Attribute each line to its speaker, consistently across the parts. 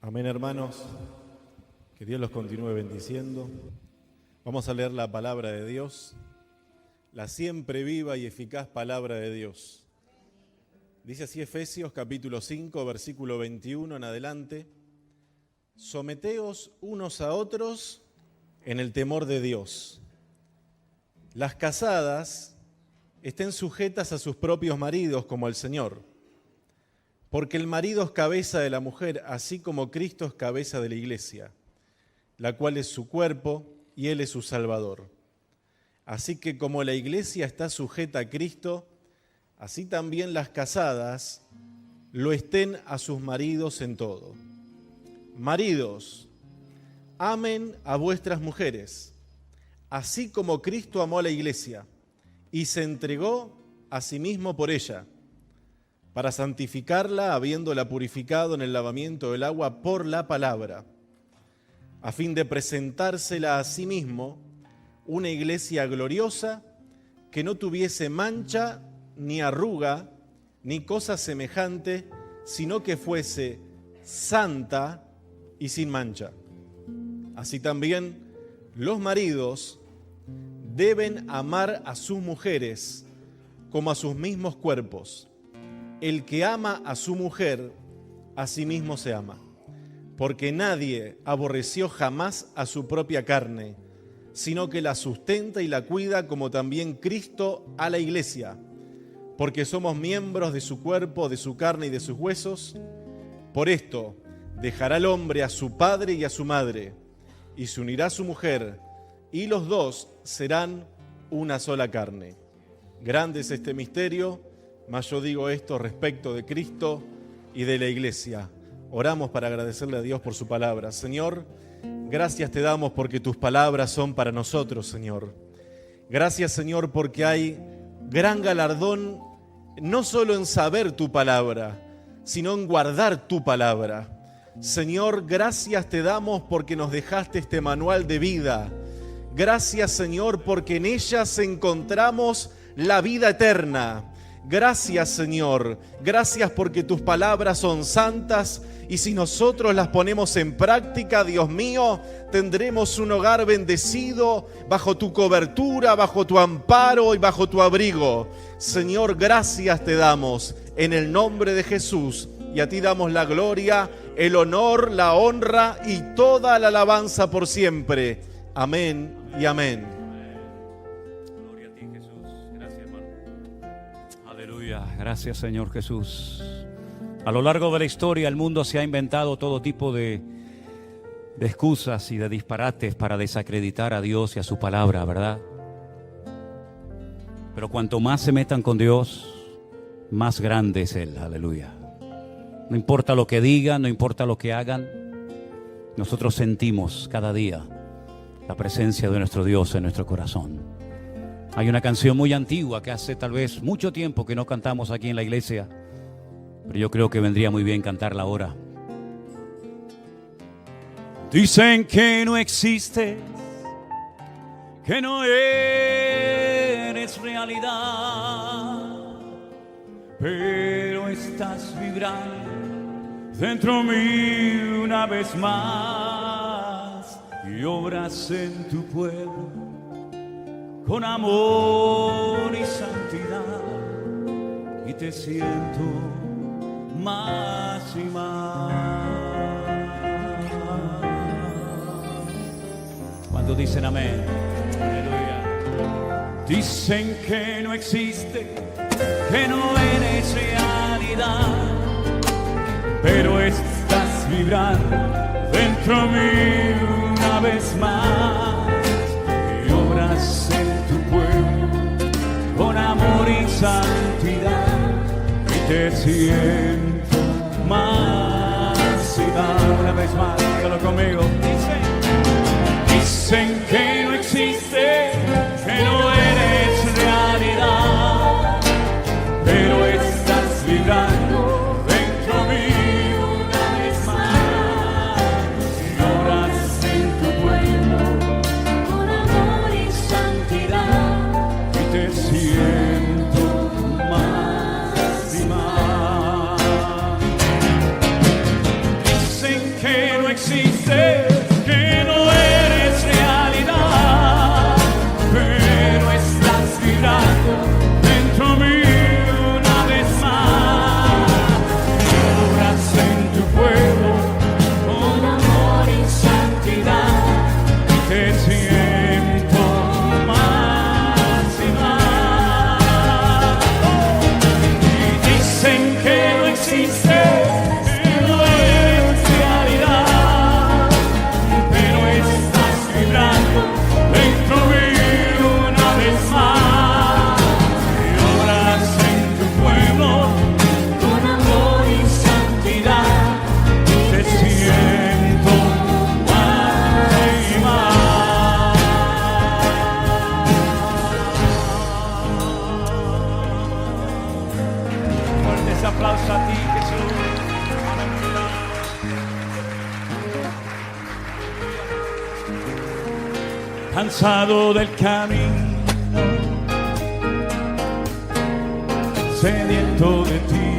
Speaker 1: Amén, hermanos. Que Dios los continúe bendiciendo. Vamos a leer la palabra de Dios, la siempre viva y eficaz palabra de Dios. Dice así Efesios capítulo 5, versículo 21 en adelante. Someteos unos a otros en el temor de Dios. Las casadas estén sujetas a sus propios maridos como al Señor. Porque el marido es cabeza de la mujer, así como Cristo es cabeza de la iglesia, la cual es su cuerpo y Él es su Salvador. Así que como la iglesia está sujeta a Cristo, así también las casadas lo estén a sus maridos en todo. Maridos, amen a vuestras mujeres, así como Cristo amó a la iglesia y se entregó a sí mismo por ella, para santificarla, habiéndola purificado en el lavamiento del agua por la palabra, a fin de presentársela a sí mismo una iglesia gloriosa, que no tuviese mancha, ni arruga, ni cosa semejante, sino que fuese santa y sin mancha. Así también los maridos deben amar a sus mujeres como a sus mismos cuerpos. El que ama a su mujer, a sí mismo se ama, porque nadie aborreció jamás a su propia carne, sino que la sustenta y la cuida, como también Cristo a la iglesia, porque somos miembros de su cuerpo, de su carne y de sus huesos. Por esto dejará el hombre a su padre y a su madre, y se unirá a su mujer, y los dos serán una sola carne. Grande es este misterio, mas yo digo esto respecto de Cristo y de la iglesia. Oramos para agradecerle a Dios por su palabra. Señor, gracias te damos porque tus palabras son para nosotros, Señor. Gracias, Señor, porque hay gran galardón no solo en saber tu palabra, sino en guardar tu palabra. Señor, gracias te damos porque nos dejaste este manual de vida. Gracias, Señor, porque en ellas encontramos la vida eterna. Gracias, Señor, gracias porque tus palabras son santas y si nosotros las ponemos en práctica, Dios mío, tendremos un hogar bendecido bajo tu cobertura, bajo tu amparo y bajo tu abrigo. Señor, gracias te damos en el nombre de Jesús y a ti damos la gloria, el honor, la honra y toda la alabanza por siempre. Amén y amén.
Speaker 2: Gracias, Señor Jesús. A lo largo de la historia el mundo se ha inventado todo tipo de excusas y de disparates para desacreditar a Dios y a su palabra, ¿verdad? Pero cuanto más se metan con Dios, más grande es Él, aleluya. No importa lo que digan, no importa lo que hagan, nosotros sentimos cada día la presencia de nuestro Dios en nuestro corazón. Hay una canción muy antigua que hace tal vez mucho tiempo que no cantamos aquí en la iglesia, pero yo creo que vendría muy bien cantarla ahora. Dicen que no existes, que no eres realidad, pero estás vibrando dentro mío una vez más y obras en tu pueblo con amor y santidad, y te siento más y más. Cuando dicen amén, aleluya. Dicen que no existe, que no eres realidad, pero estás vibrando dentro mío una vez más. Con amor y santidad, y te siento más y más. Una vez más, dígalo conmigo. Dicen que no existe, que no eres realidad, pero estás vibrando dentro mío una vez más. Y obras en tu pueblo con amor y santidad, y te siento más y más. existes, que no eres realidad, pero estás vibrando dentro mío una vez más. Obras en tu pueblo con amor y santidad, te siento más y más. Y dicen que no existe, aplauso a ti, Jesús. Aleluya. Cansado del camino, sediento de ti,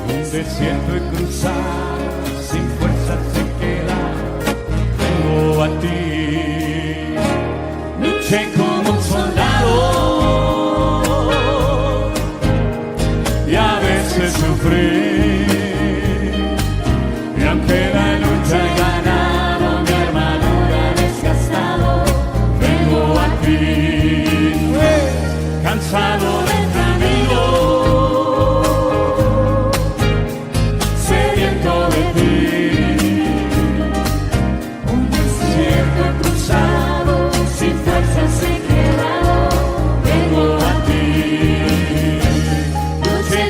Speaker 2: un desierto he cruzado, sin fuerzas se queda, vengo a ti. Luché como un soldado y a veces sufrí, y aunque la lucha he ganado, mi armadura desgastado, vengo a ti, cansado del camino, sediento de ti, un desierto he cruzado, sin fuerzas he quedado, vengo a ti.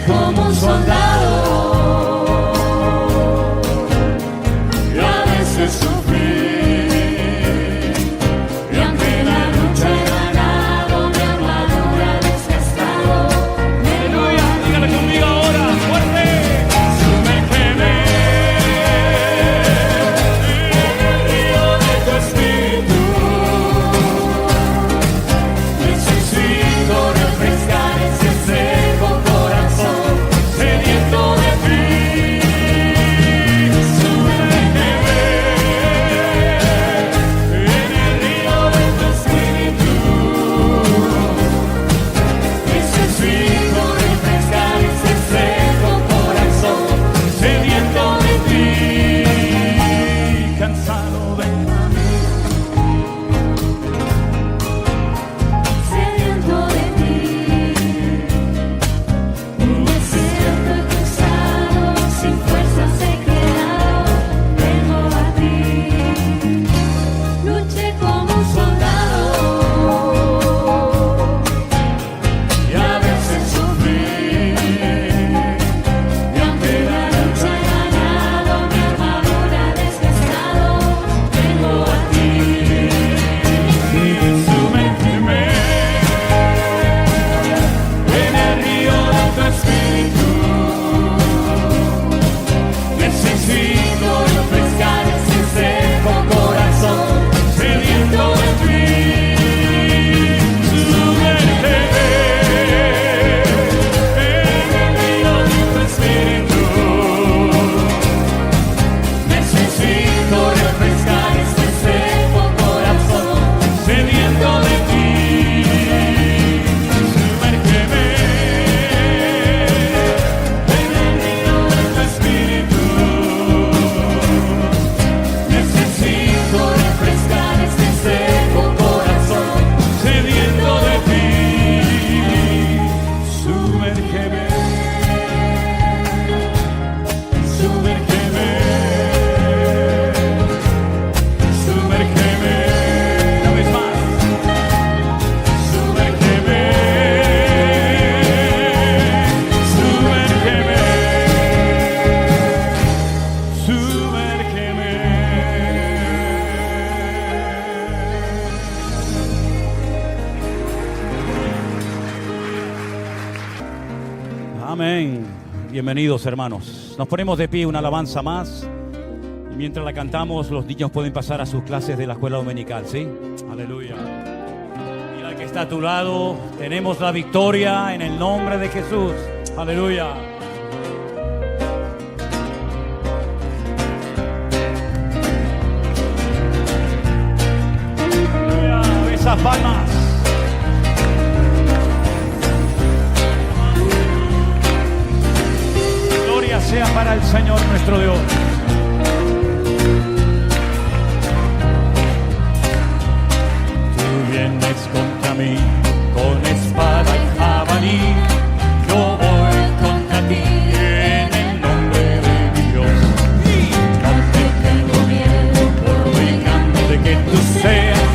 Speaker 2: Como un soldado y a veces sufrí, y aunque la lucha he ganado, mi armadura desgastado, aleluya, dígale conmigo ahora, fuerte, sumérgeme en el río de tu espíritu, necesito refrescar ese seco corazón sediento de ti, sumérgeme en el río de tu espíritu, necesito refrescar ese seco corazón sediento de ti, cansado de sediento de ti, un desierto he cruzado, sin fuerzas he quedado, vengo a ti. Luché como un soldado y a veces sufrí, y aunque la lucha he ganado, mi armadura desgastado, vengo a ti. Sumérgeme en el río de tu espíritu, necesito refrescar ese seco corazón sediento de ti, sumérgeme en el río de tu espíritu, necesito refrescar ese seco corazón sediento de ti, sumérgeme en el río de tu espíritu, necesito refrescar ese seco corazón sediento de ti, sumérgeme, sumérgeme, sumérgeme, una vez más, sumérgeme, sumérgeme, sumérgeme. Amén. Bienvenidos, hermanos. Nos ponemos de pie, una alabanza más. Y mientras la cantamos, los niños pueden pasar a sus clases de la escuela dominical, ¿sí? Aleluya. Mira al que está a tu lado. Tenemos la victoria en el nombre de Jesús. Aleluya. sea para el Señor nuestro Dios. Tú vienes contra mí con espada y jabalí. Yo voy contra ti en el nombre de mi Dios. No te tengo miedo por muy grande que tú seas.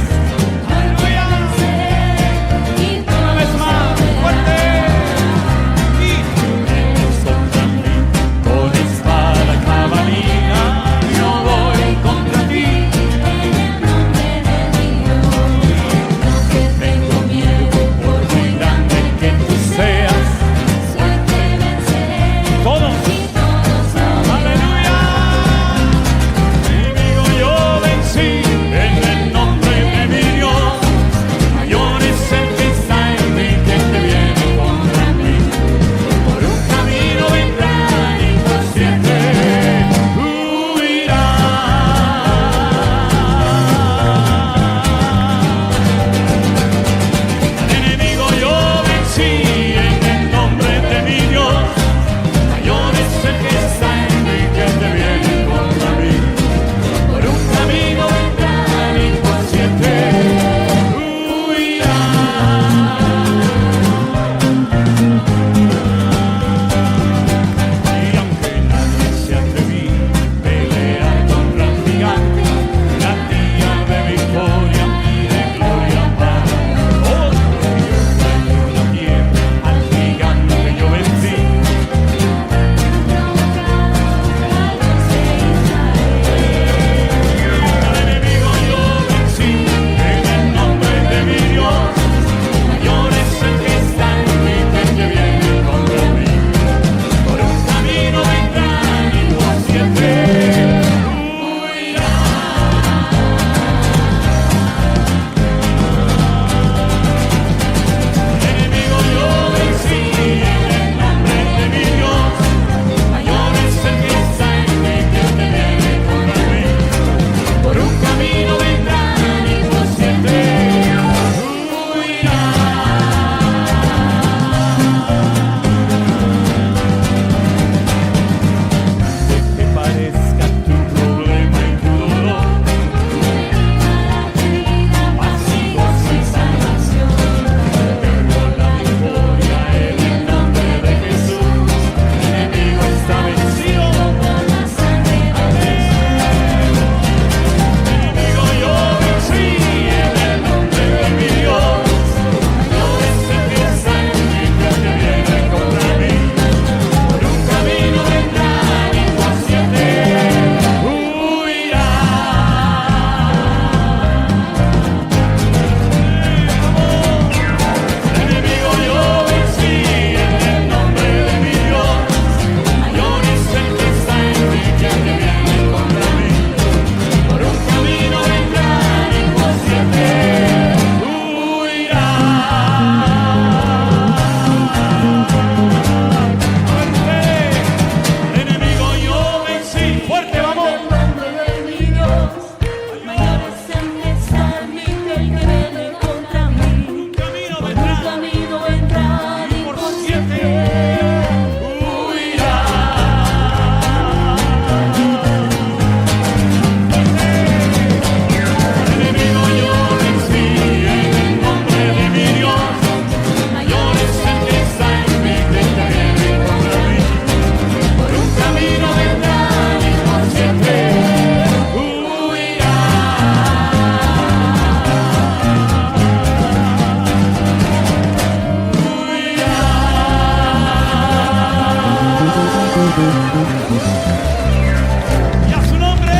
Speaker 3: Y a su nombre.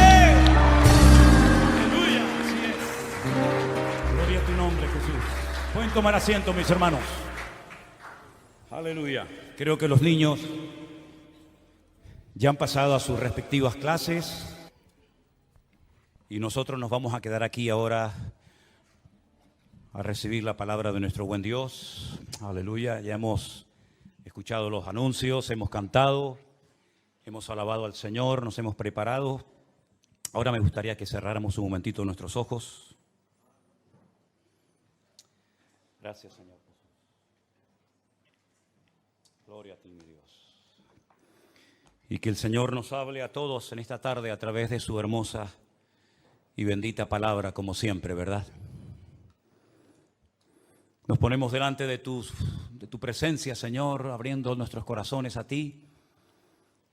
Speaker 3: Aleluya. Así es.
Speaker 2: Gloria a tu nombre, Jesús. Pueden tomar asiento, mis hermanos. Aleluya. Creo que los niños ya han pasado a sus respectivas clases y nosotros nos vamos a quedar aquí ahora a recibir la palabra de nuestro buen Dios. Aleluya. Ya hemos escuchado los anuncios, hemos cantado, hemos alabado al Señor, nos hemos preparado. Ahora me gustaría que cerráramos un momentito nuestros ojos. Gracias, Señor. Gloria a ti, mi Dios. Y que el Señor nos hable a todos en esta tarde a través de su hermosa y bendita palabra, como siempre, ¿verdad? Nos ponemos delante de tu presencia, Señor, abriendo nuestros corazones a ti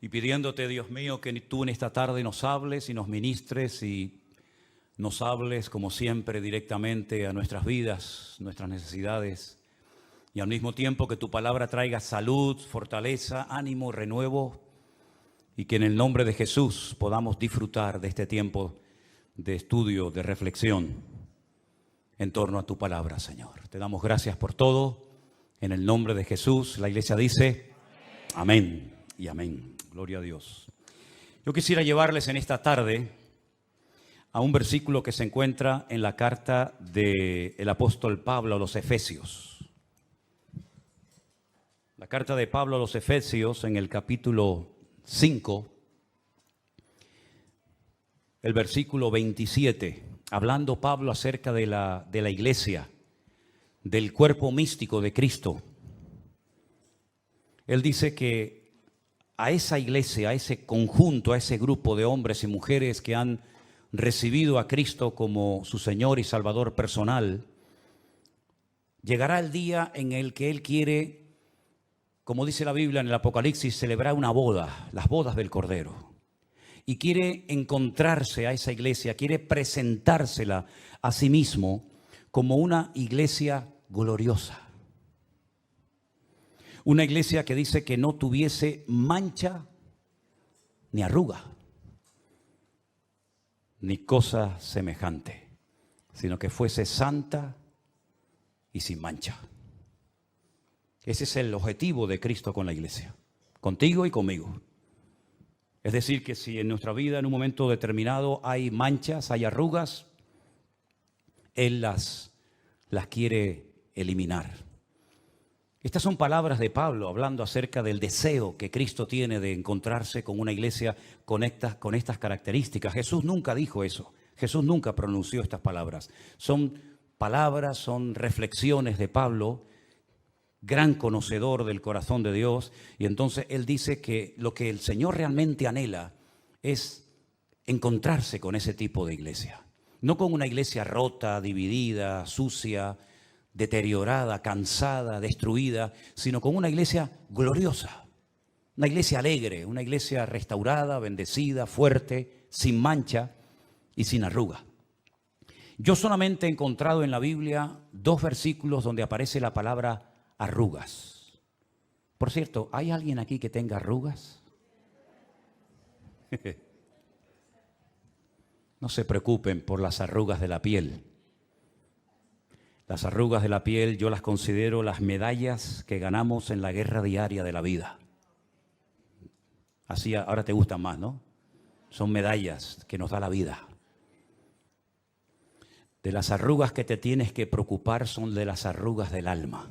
Speaker 2: y pidiéndote, Dios mío, que tú en esta tarde nos hables y nos ministres y nos hables, como siempre, directamente a nuestras vidas, nuestras necesidades, y al mismo tiempo que tu palabra traiga salud, fortaleza, ánimo, renuevo, y que en el nombre de Jesús podamos disfrutar de este tiempo de estudio, de reflexión en torno a tu palabra, Señor. Te damos gracias por todo. En el nombre de Jesús, la iglesia dice amén y amén. Gloria a Dios. Yo quisiera llevarles en esta tarde a un versículo que se encuentra en la carta del apóstol Pablo a los Efesios. La carta de Pablo a los Efesios en el capítulo 5, el versículo 27, hablando Pablo acerca de la iglesia, del cuerpo místico de Cristo. Él dice que a esa iglesia, a ese conjunto, a ese grupo de hombres y mujeres que han recibido a Cristo como su Señor y Salvador personal, llegará el día en el que Él quiere, como dice la Biblia en el Apocalipsis, celebrar una boda, las bodas del Cordero. Y quiere encontrarse a esa iglesia, quiere presentársela a sí mismo como una iglesia gloriosa. Una iglesia que dice que no tuviese mancha ni arruga, ni cosa semejante, sino que fuese santa y sin mancha. Ese es el objetivo de Cristo con la iglesia, contigo y conmigo. Es decir, que si en nuestra vida en un momento determinado hay manchas, hay arrugas, Él las quiere eliminar. Estas son palabras de Pablo hablando acerca del deseo que Cristo tiene de encontrarse con una iglesia con estas características. Jesús nunca dijo eso. Jesús nunca pronunció estas palabras. Son palabras, son reflexiones de Pablo, gran conocedor del corazón de Dios, y entonces él dice que lo que el Señor realmente anhela es encontrarse con ese tipo de iglesia. No con una iglesia rota, dividida, sucia, deteriorada, cansada, destruida, sino con una iglesia gloriosa, una iglesia alegre, una iglesia restaurada, bendecida, fuerte, sin mancha y sin arruga. Yo solamente he encontrado en la Biblia 2 versículos donde aparece la palabra arrugas. Por cierto, ¿hay alguien aquí que tenga arrugas? No se preocupen por las arrugas de la piel. Las arrugas de la piel yo las considero las medallas que ganamos en la guerra diaria de la vida. Así ahora te gustan más, ¿no? Son medallas que nos da la vida. De las arrugas que te tienes que preocupar son de las arrugas del alma.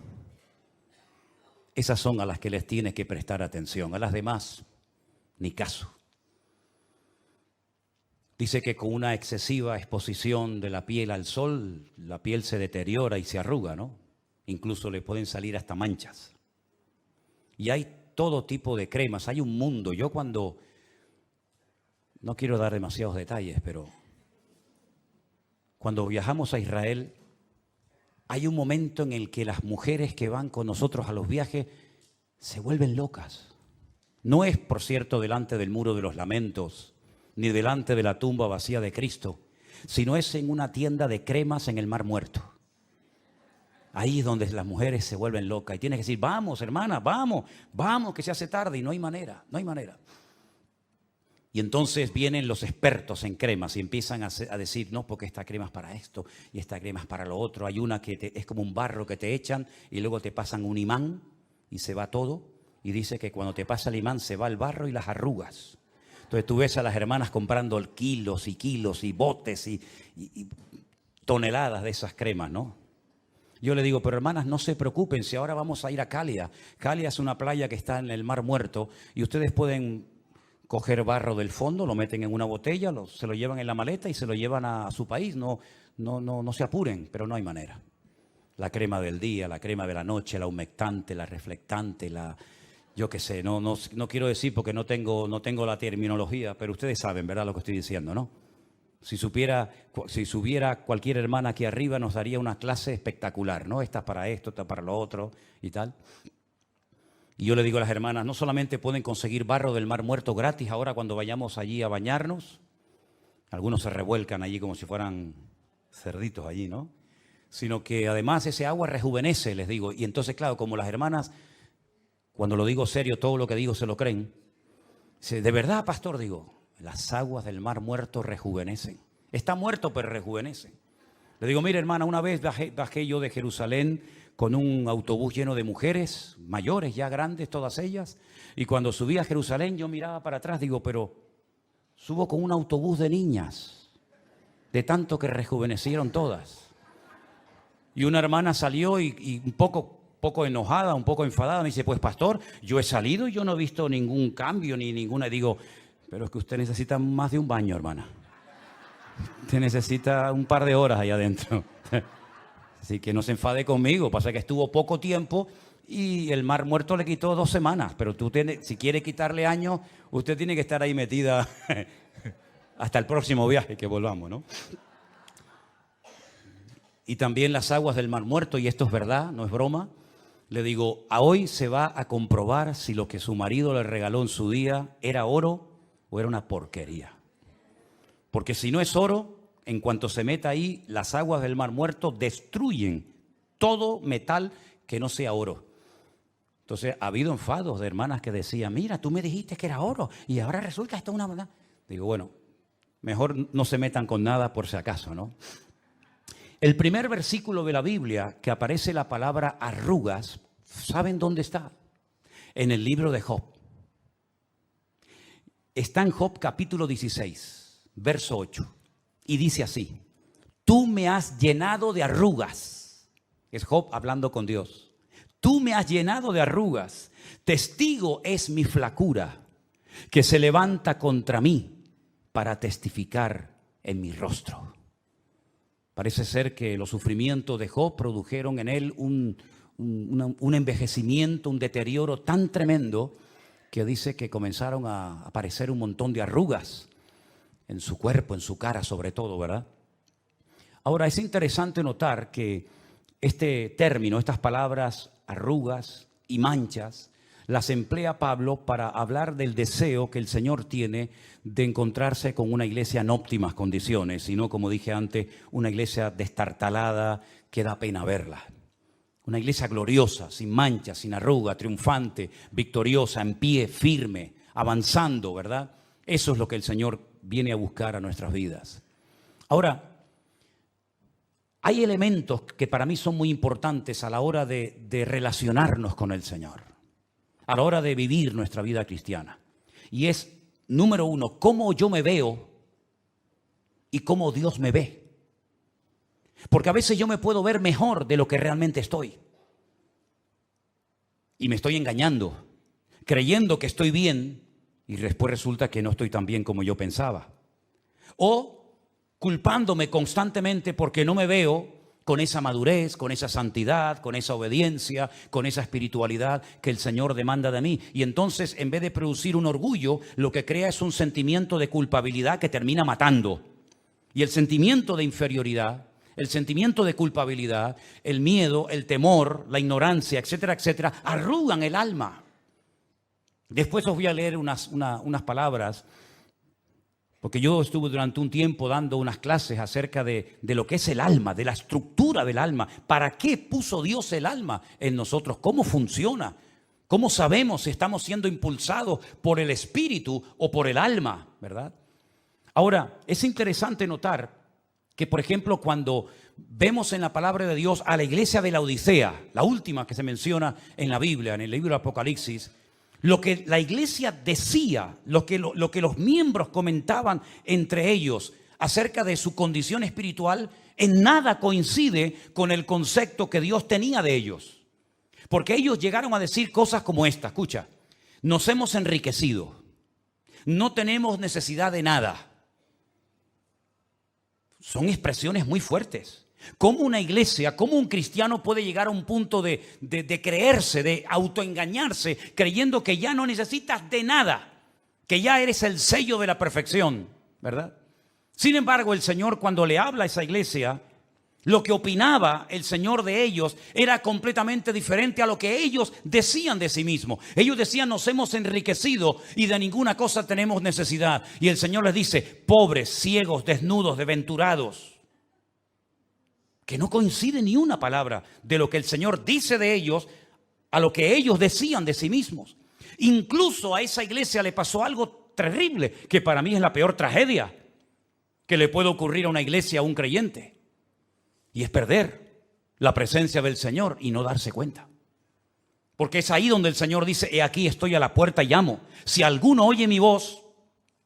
Speaker 2: Esas son a las que les tienes que prestar atención. A las demás, ni caso. Dice que con una excesiva exposición de la piel al sol, la piel se deteriora y se arruga, ¿no? Incluso le pueden salir hasta manchas. Y hay todo tipo de cremas, hay un mundo. Yo cuando, no quiero dar demasiados detalles, pero cuando viajamos a Israel, hay un momento en el que las mujeres que van con nosotros a los viajes se vuelven locas. No es, por cierto, delante del muro de los lamentos, ni delante de la tumba vacía de Cristo, sino es en una tienda de cremas en el Mar Muerto. Ahí es donde las mujeres se vuelven locas y tienes que decir, vamos hermana, vamos, que se hace tarde, y no hay manera. Y entonces vienen los expertos en cremas y empiezan a decir, no, porque esta crema es para esto y esta crema es para lo otro. Hay una que es como un barro que te echan y luego te pasan un imán y se va todo. Y dice que cuando te pasa el imán se va el barro y las arrugas. Entonces tú ves a las hermanas comprando kilos y kilos y botes y toneladas de esas cremas, ¿no? Yo le digo, pero hermanas, no se preocupen, si ahora vamos a ir a Calia. Calia es una playa que está en el Mar Muerto y ustedes pueden coger barro del fondo, lo meten en una botella, se lo llevan en la maleta y se lo llevan a su país. No se apuren, pero no hay manera. La crema del día, la crema de la noche, la humectante, la reflectante, Yo qué sé, no quiero decir porque no tengo la terminología, pero ustedes saben, ¿verdad?, lo que estoy diciendo, ¿no? Si subiera cualquier hermana aquí arriba, nos daría una clase espectacular, ¿no? Esta para esto, esta para lo otro y tal. Y yo le digo a las hermanas, no solamente pueden conseguir barro del Mar Muerto gratis ahora cuando vayamos allí a bañarnos, algunos se revuelcan allí como si fueran cerditos allí, ¿no? Sino que además ese agua rejuvenece, les digo. Y entonces, claro, como las hermanas, cuando lo digo serio, todo lo que digo se lo creen. Dice, ¿de verdad, pastor? Digo, las aguas del Mar Muerto rejuvenecen. Está muerto, pero rejuvenece. Le digo, mire, hermana, una vez bajé yo de Jerusalén con un autobús lleno de mujeres, mayores, ya grandes, todas ellas. Y cuando subí a Jerusalén, yo miraba para atrás, digo, pero subo con un autobús de niñas, de tanto que rejuvenecieron todas. Y una hermana salió y un poco enojada, un poco enfadada, me dice, pues pastor, yo he salido y yo no he visto ningún cambio ni ninguna. Digo, pero es que usted necesita más de un baño, hermana. Usted necesita un par de horas allá adentro. Así que no se enfade conmigo, pasa que estuvo poco tiempo y el Mar Muerto le quitó 2 semanas, pero si quiere quitarle años, usted tiene que estar ahí metida hasta el próximo viaje que volvamos, ¿no? Y también las aguas del Mar Muerto, y esto es verdad, no es broma, le digo, a hoy se va a comprobar si lo que su marido le regaló en su día era oro o era una porquería. Porque si no es oro, en cuanto se meta ahí, las aguas del Mar Muerto destruyen todo metal que no sea oro. Entonces, ha habido enfados de hermanas que decían, mira, tú me dijiste que era oro y ahora resulta esto una verdad. Digo, bueno, mejor no se metan con nada por si acaso, ¿no? El primer versículo de la Biblia que aparece la palabra arrugas, ¿saben dónde está? En el libro de Job. Está en Job capítulo 16, verso 8. Y dice así, tú me has llenado de arrugas. Es Job hablando con Dios. Tú me has llenado de arrugas. Testigo es mi flacura, que se levanta contra mí para testificar en mi rostro. Parece ser que los sufrimientos de Job produjeron en él un envejecimiento, un deterioro tan tremendo que dice que comenzaron a aparecer un montón de arrugas en su cuerpo, en su cara sobre todo, ¿verdad? Ahora, es interesante notar que este término, estas palabras arrugas y manchas, las emplea Pablo para hablar del deseo que el Señor tiene de encontrarse con una iglesia en óptimas condiciones, y no, como dije antes, una iglesia destartalada que da pena verla. Una iglesia gloriosa, sin manchas, sin arruga, triunfante, victoriosa, en pie, firme, avanzando, ¿verdad? Eso es lo que el Señor viene a buscar a nuestras vidas. Ahora, hay elementos que para mí son muy importantes a la hora de relacionarnos con el Señor, a la hora de vivir nuestra vida cristiana. Y es, número 1, cómo yo me veo y cómo Dios me ve. Porque a veces yo me puedo ver mejor de lo que realmente estoy. Y me estoy engañando, creyendo que estoy bien, y después resulta que no estoy tan bien como yo pensaba. O culpándome constantemente porque no me veo con esa madurez, con esa santidad, con esa obediencia, con esa espiritualidad que el Señor demanda de mí. Y entonces, en vez de producir un orgullo, lo que crea es un sentimiento de culpabilidad que termina matando. Y el sentimiento de inferioridad, el sentimiento de culpabilidad, el miedo, el temor, la ignorancia, etcétera, etcétera, arrugan el alma. Después os voy a leer unas palabras, porque yo estuve durante un tiempo dando unas clases acerca de lo que es el alma, de la estructura del alma. ¿Para qué puso Dios el alma en nosotros? ¿Cómo funciona? ¿Cómo sabemos si estamos siendo impulsados por el espíritu o por el alma? ¿Verdad? Ahora, es interesante notar que, por ejemplo, cuando vemos en la palabra de Dios a la iglesia de la Odisea, la última que se menciona en la Biblia, en el libro de Apocalipsis, lo que la iglesia decía, lo que los miembros comentaban entre ellos acerca de su condición espiritual, en nada coincide con el concepto que Dios tenía de ellos. Porque ellos llegaron a decir cosas como esta, escucha, nos hemos enriquecido, no tenemos necesidad de nada. Son expresiones muy fuertes. ¿Cómo una iglesia, cómo un cristiano puede llegar a un punto de creerse, de autoengañarse, creyendo que ya no necesitas de nada, que ya eres el sello de la perfección, ¿verdad? Sin embargo, el Señor, cuando le habla a esa iglesia, lo que opinaba el Señor de ellos era completamente diferente a lo que ellos decían de sí mismos. Ellos decían: nos hemos enriquecido y de ninguna cosa tenemos necesidad. Y el Señor les dice: pobres, ciegos, desnudos, desventurados. Que no coincide ni una palabra de lo que el Señor dice de ellos a lo que ellos decían de sí mismos. Incluso a esa iglesia le pasó algo terrible, que para mí es la peor tragedia que le puede ocurrir a una iglesia, a un creyente. Y es perder la presencia del Señor y no darse cuenta. Porque es ahí donde el Señor dice: he aquí, estoy a la puerta y llamo. Si alguno oye mi voz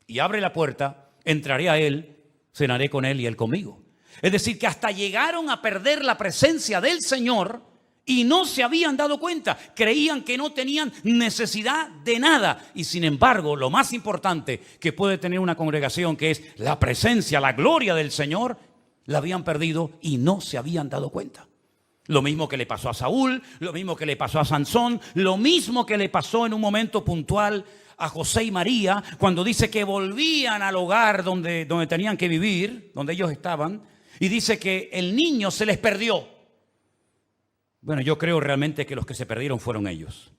Speaker 2: y abre la puerta, entraré a él, cenaré con él y él conmigo. Es decir, que hasta llegaron a perder la presencia del Señor y no se habían dado cuenta. Creían que no tenían necesidad de nada. Y sin embargo, lo más importante que puede tener una congregación, que es la presencia, la gloria del Señor, la habían perdido y no se habían dado cuenta. Lo mismo que le pasó a Saúl, lo mismo que le pasó a Sansón, lo mismo que le pasó en un momento puntual a José y María, cuando dice que volvían al hogar donde tenían que vivir, donde ellos estaban, y dice que el niño se les perdió. Bueno, yo creo realmente que los que se perdieron fueron ellos,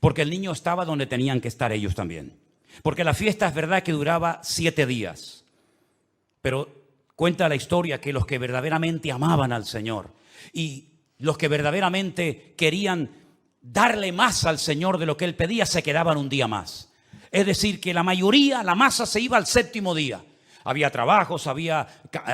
Speaker 2: porque el niño estaba donde tenían que estar ellos también. Porque la fiesta es verdad que duraba 7 días, pero cuenta la historia que los que verdaderamente amaban al Señor y los que verdaderamente querían darle más al Señor de lo que Él pedía, se quedaban un día más. Es decir, que la mayoría, la masa, se iba al 7º día. Había trabajos, había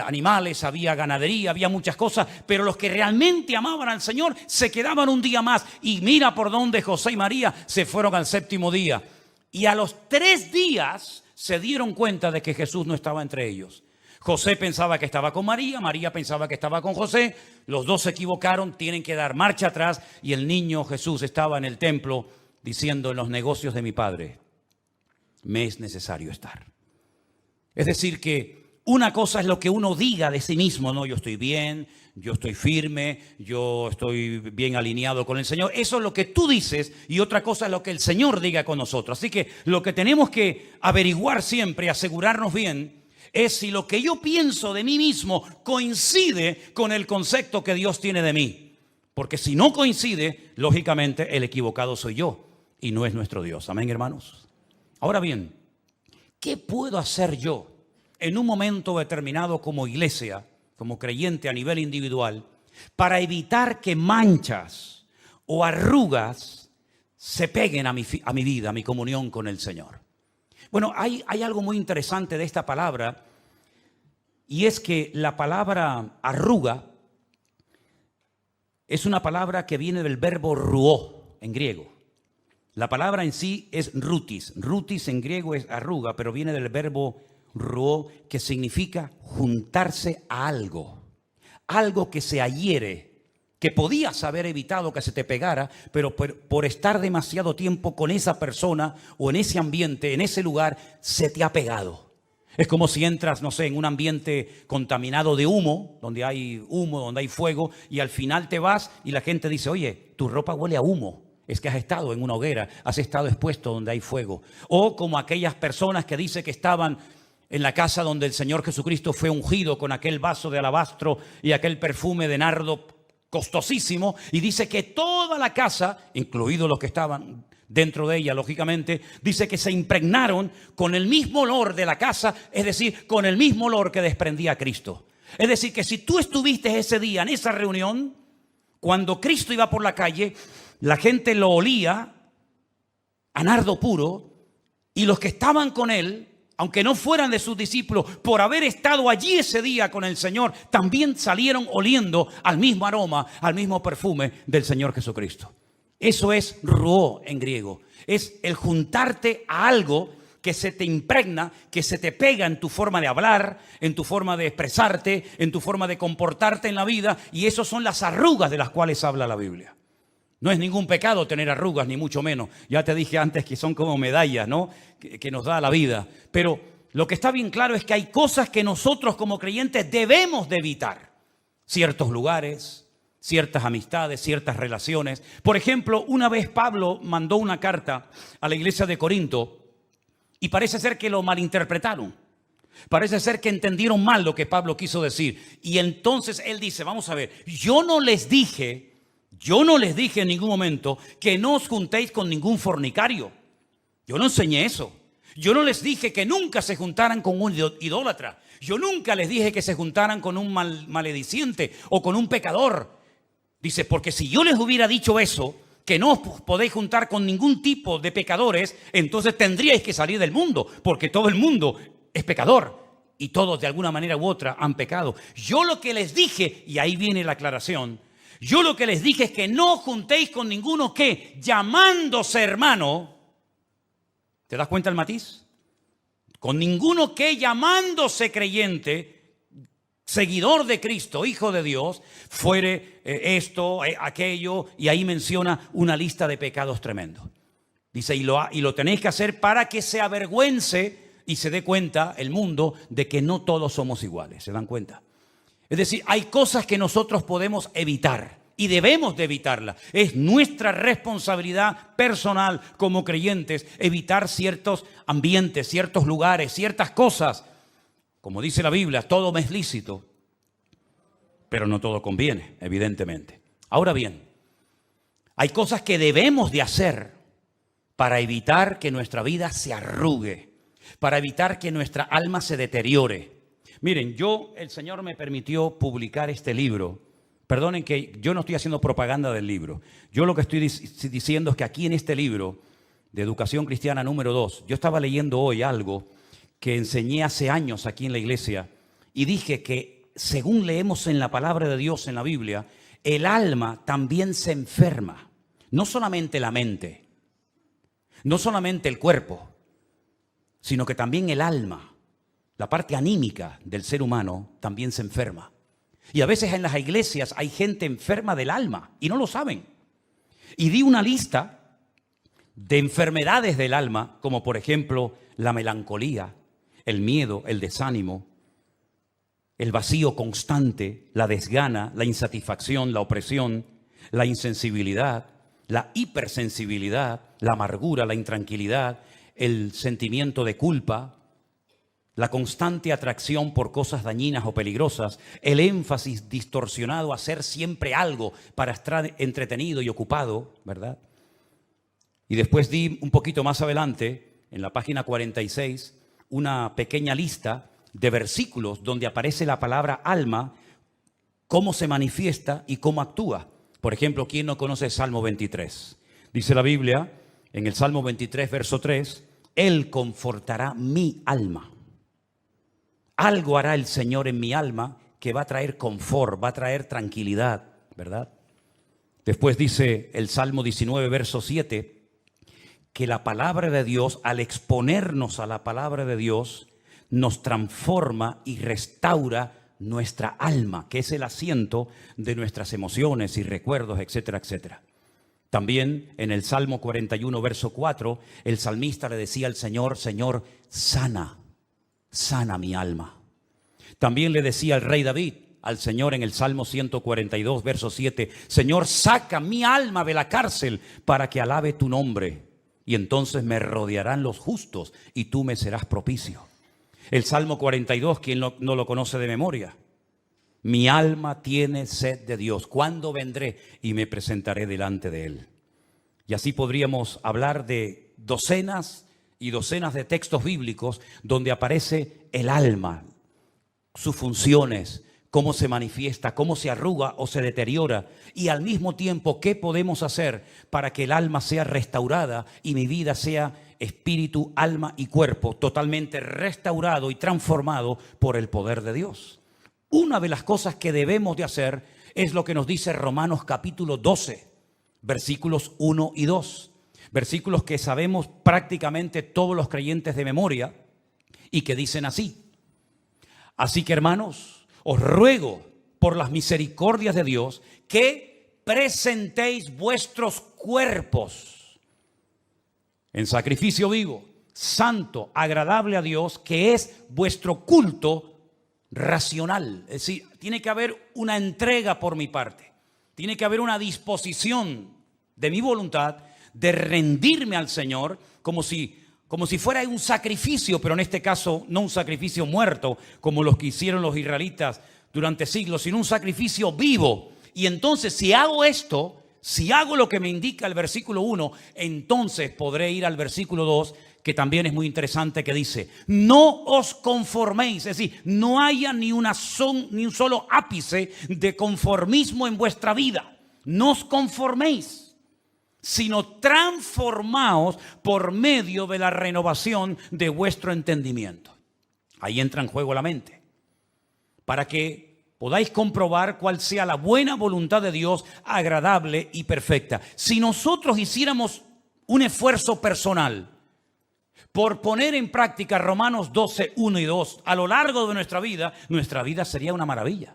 Speaker 2: animales, había ganadería, había muchas cosas, pero los que realmente amaban al Señor se quedaban un día más. Y mira por dónde José y María se fueron al 7º día. Y a los 3 días se dieron cuenta de que Jesús no estaba entre ellos. José pensaba que estaba con María, María pensaba que estaba con José. Los dos se equivocaron, tienen que dar marcha atrás. Y el niño Jesús estaba en el templo diciendo: en los negocios de mi Padre me es necesario estar. Es decir, que una cosa es lo que uno diga de sí mismo, ¿no? Yo estoy bien, yo estoy firme, yo estoy bien alineado con el Señor. Eso es lo que tú dices, y otra cosa es lo que el Señor diga con nosotros. Así que lo que tenemos que averiguar siempre, asegurarnos bien, es si lo que yo pienso de mí mismo coincide con el concepto que Dios tiene de mí. Porque si no coincide, lógicamente el equivocado soy yo y no es nuestro Dios. Amén, hermanos. Ahora bien, ¿qué puedo hacer yo en un momento determinado como iglesia, como creyente a nivel individual, para evitar que manchas o arrugas se peguen a mi vida, a mi comunión con el Señor? Bueno, hay algo muy interesante de esta palabra, y es que la palabra arruga es una palabra que viene del verbo ruó en griego. La palabra en sí es rutis. Rutis en griego es arruga, pero viene del verbo ruó, que significa juntarse a algo. Algo que se adhiere, que podías haber evitado que se te pegara, pero por estar demasiado tiempo con esa persona o en ese ambiente, en ese lugar, se te ha pegado. Es como si entras, no sé, en un ambiente contaminado de humo, donde hay fuego, y al final te vas y la gente dice: oye, tu ropa huele a humo. Es que has estado en una hoguera, has estado expuesto donde hay fuego. O como aquellas personas que dice que estaban en la casa donde el Señor Jesucristo fue ungido con aquel vaso de alabastro y aquel perfume de nardo costosísimo, y dice que toda la casa, incluidos los que estaban dentro de ella, lógicamente, dice que se impregnaron con el mismo olor de la casa, es decir, con el mismo olor que desprendía Cristo. Es decir, que si tú estuviste ese día en esa reunión, cuando Cristo iba por la calle, la gente lo olía a nardo puro, y los que estaban con él, aunque no fueran de sus discípulos, por haber estado allí ese día con el Señor, también salieron oliendo al mismo aroma, al mismo perfume del Señor Jesucristo. Eso es ruó en griego. Es el juntarte a algo que se te impregna, que se te pega en tu forma de hablar, en tu forma de expresarte, en tu forma de comportarte en la vida, y esas son las arrugas de las cuales habla la Biblia. No es ningún pecado tener arrugas, ni mucho menos. Ya te dije antes que son como medallas, ¿no? Que nos da la vida. Pero lo que está bien claro es que hay cosas que nosotros como creyentes debemos de evitar. ciertos lugares, ciertas amistades, ciertas relaciones. Por ejemplo, una vez Pablo mandó una carta a la iglesia de Corinto y parece ser que lo malinterpretaron. Parece ser que entendieron mal lo que Pablo quiso decir. Y entonces él dice, vamos a ver, yo no les dije en ningún momento que no os juntéis con ningún fornicario. Yo no enseñé eso. Yo no les dije que nunca se juntaran con un idólatra. Yo nunca les dije que se juntaran con un malediciente o con un pecador. Dice, porque si yo les hubiera dicho eso, que no os podéis juntar con ningún tipo de pecadores, entonces tendríais que salir del mundo, porque todo el mundo es pecador y todos de alguna manera u otra han pecado. Yo lo que les dije, y ahí viene la aclaración, yo lo que les dije es que no os juntéis con ninguno que, llamándose hermano, ¿te das cuenta el matiz? Con ninguno que, llamándose creyente, seguidor de Cristo, hijo de Dios, fuere esto, aquello, y ahí menciona una lista de pecados tremendos. Dice, y lo tenéis que hacer para que se avergüence y se dé cuenta el mundo de que no todos somos iguales. ¿Se dan cuenta? Es decir, hay cosas que nosotros podemos evitar y debemos de evitarlas. Es nuestra responsabilidad personal como creyentes evitar ciertos ambientes, ciertos lugares, ciertas cosas. Como dice la Biblia, todo me es lícito, pero no todo conviene, evidentemente. Ahora bien, hay cosas que debemos de hacer para evitar que nuestra vida se arrugue, para evitar que nuestra alma se deteriore. Miren, el Señor me permitió publicar este libro. Perdonen que yo no estoy haciendo propaganda del libro. Yo lo que estoy diciendo es que aquí en este libro de Educación Cristiana número 2, yo estaba leyendo hoy algo que enseñé hace años aquí en la iglesia y dije que según leemos en la palabra de Dios en la Biblia, el alma también se enferma. No solamente la mente, no solamente el cuerpo, sino que también el alma, la parte anímica del ser humano también se enferma. Y a veces en las iglesias hay gente enferma del alma y no lo saben. Y di una lista de enfermedades del alma, como por ejemplo la melancolía, el miedo, el desánimo, el vacío constante, la desgana, la insatisfacción, la opresión, la insensibilidad, la hipersensibilidad, la amargura, la intranquilidad, el sentimiento de culpa, la constante atracción por cosas dañinas o peligrosas, el énfasis distorsionado a hacer siempre algo para estar entretenido y ocupado, ¿verdad? Y después di un poquito más adelante, en la página 46, una pequeña lista de versículos donde aparece la palabra alma, cómo se manifiesta y cómo actúa. Por ejemplo, ¿quién no conoce el Salmo 23? Dice la Biblia, en el Salmo 23, verso 3, Él confortará mi alma. Algo hará el Señor en mi alma que va a traer confort, va a traer tranquilidad, ¿verdad? Después dice el Salmo 19, verso 7, que la palabra de Dios, al exponernos a la palabra de Dios, nos transforma y restaura nuestra alma, que es el asiento de nuestras emociones y recuerdos, etcétera, etcétera. También en el Salmo 41, verso 4, el salmista le decía al Señor, Señor, sana mi alma. También le decía el rey David al Señor en el Salmo 142, verso 7, Señor, saca mi alma de la cárcel para que alabe tu nombre. Y entonces me rodearán los justos y tú me serás propicio. El Salmo 42, ¿quién no lo conoce de memoria? Mi alma tiene sed de Dios. ¿Cuándo vendré y me presentaré delante de Él? Y así podríamos hablar de docenas y docenas de textos bíblicos donde aparece el alma, sus funciones, cómo se manifiesta, cómo se arruga o se deteriora y al mismo tiempo qué podemos hacer para que el alma sea restaurada y mi vida sea espíritu, alma y cuerpo totalmente restaurado y transformado por el poder de Dios. Una de las cosas que debemos de hacer es lo que nos dice Romanos capítulo 12, versículos 1 y 2. Versículos que sabemos prácticamente todos los creyentes de memoria y que dicen así. Así que hermanos, os ruego por las misericordias de Dios que presentéis vuestros cuerpos en sacrificio vivo, santo, agradable a Dios, que es vuestro culto racional. Es decir, tiene que haber una entrega por mi parte. Tiene que haber una disposición de mi voluntad de rendirme al Señor como si fuera un sacrificio, pero en este caso no un sacrificio muerto como los que hicieron los israelitas durante siglos, sino un sacrificio vivo. Y entonces si hago esto, si hago lo que me indica el versículo 1, entonces podré ir al versículo 2, que también es muy interesante, que dice: no os conforméis, es decir, no haya ni un solo ápice de conformismo en vuestra vida. No os conforméis, sino transformaos por medio de la renovación de vuestro entendimiento. Ahí entra en juego la mente, para que podáis comprobar cuál sea la buena voluntad de Dios, agradable y perfecta. Si nosotros hiciéramos un esfuerzo personal por poner en práctica Romanos 12, 1 y 2 a lo largo de nuestra vida sería una maravilla.